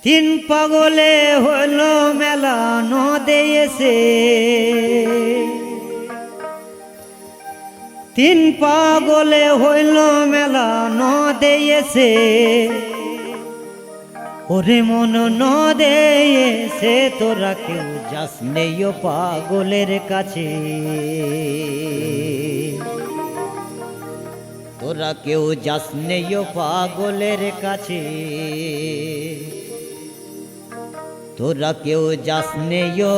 তিন পাগলে হইল মেলা নদে এসে, তিন পাগলে হইল মেলা নদে এসে, ওরে মন নদে এসে তোরা কেউ যাস নেই ও পাগলের কাছে, তোরা কেউ যাস নেই ও পাগলের কাছে, তোরা কেউ যাস নেই ও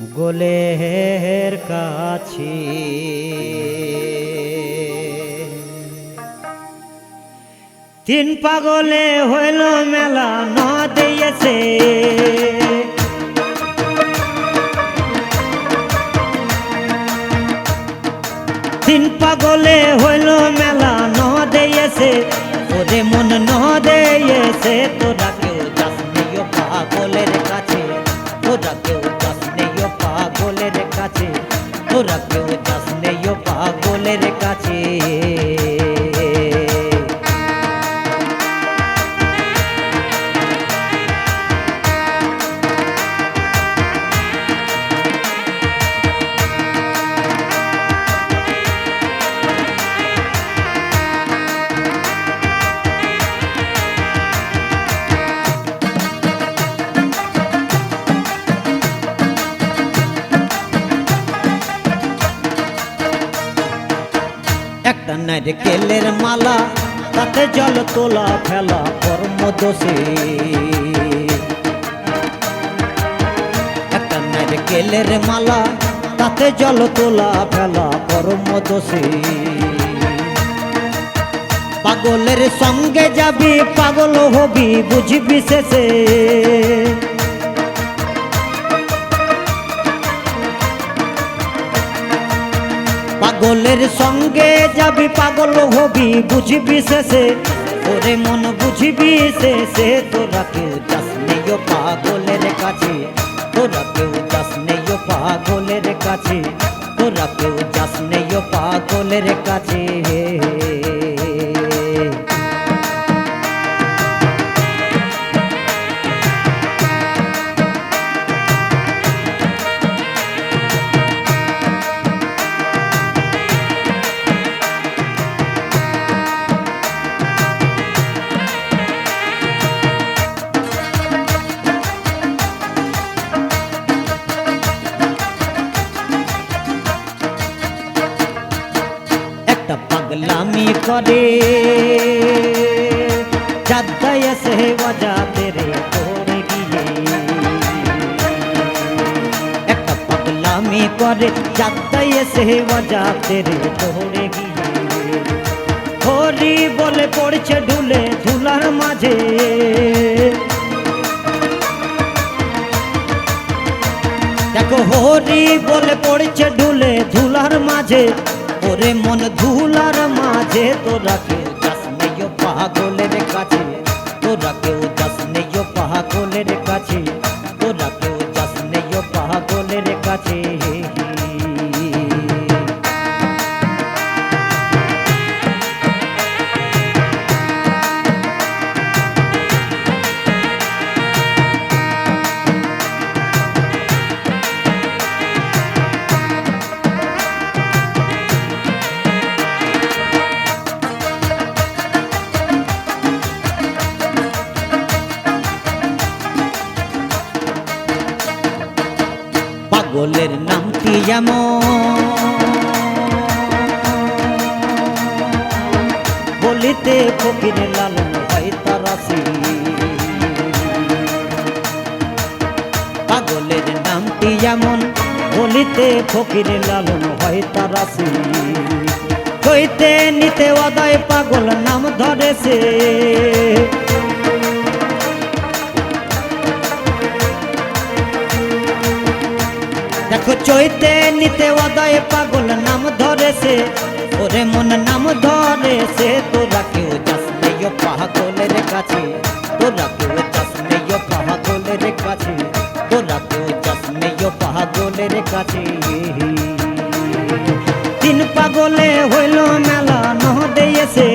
পাগলের কাছে। তিন পাগলে হইল মেলা নদে এসে, তিন পাগলে হইল মেলা নদে এসে, ওরে মন নদে এসে তোরা কেউ যাস নেই ও পাগলের কাছে, তোরা কেউ যাস নেই ও পাগলের কাছে, তোরা কেউ যাস নেই ও পাগলের কাছে। একটা নারকেলের মালা তাতে জল তোলা ফেলা কর্ম দোষে, একটা নারকেলের মালা তাতে জল তোলা ফেলা কর্ম দোষে, পাগলের সঙ্গে যাবি পাগল হবি বুঝবি শেষে, পাগলের সঙ্গে যাবি পাগল হবি বুঝবি শেষে, ওরে মন বুঝবি শেষে তোরা কেউ যাস নেই ও পাগলের কাছে, তোরা কেউ যাস নেই ও পাগলের কাছে, তোরা কেউ যাস নেই ও পাগলের কাছে। পাগলামি করে যাদ্দায় সে বাজাতে রে তোরে গিয়ে, একটা পাগলামি করে যাদ্দায় সে বাজাতে রে তোরে গিয়ে, হরি বলে পড়ছে ঢুলে ধুলার মাঝে, দেখো হরি বলে পড়ছে ঢুলে ধুলার মাঝে, ওরে মন ধুলার মাঝে তোরা কেউ যাস নেই ও পাগলের কাছে, তোরা কেউ যাস নেই ও পাগলের কাছে, তোরা কেউ যাস নেই ও পাগলের কাছে। পাগলের নামটি যেমন বলিতে ফকির লালন হয় তারাসি, পাগলের নামটি যেমন বলিতে ফকির লালন হয় তারাসি, কইতে নিতে অদয় পাগল নাম ধরেছে, দেখো চৈতে নিতে অদয় পাগল নাম ধরেছে, ওরে মন নাম ধরেছে, তোরা কেউ যাস নেই ও পাগলের কাছে, তোরা কেউ যাস নেই ও পাগলের কাছে, তোরা কেউ যাস নেই ও পাগলের কাছে। তিন পাগলে হইল মেলা নদে এসে,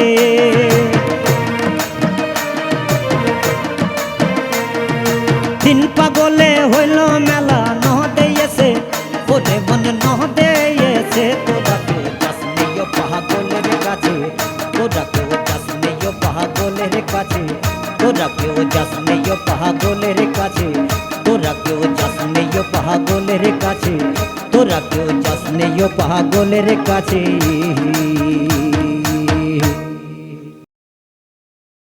পাগলের কাছে, তোরা কেউ যাস নেই পাগলের কাছে, তোরা কেউ যাস নেই পাগলের কাছে, তোরা কেউ যাস নেই পাগলের কাছে।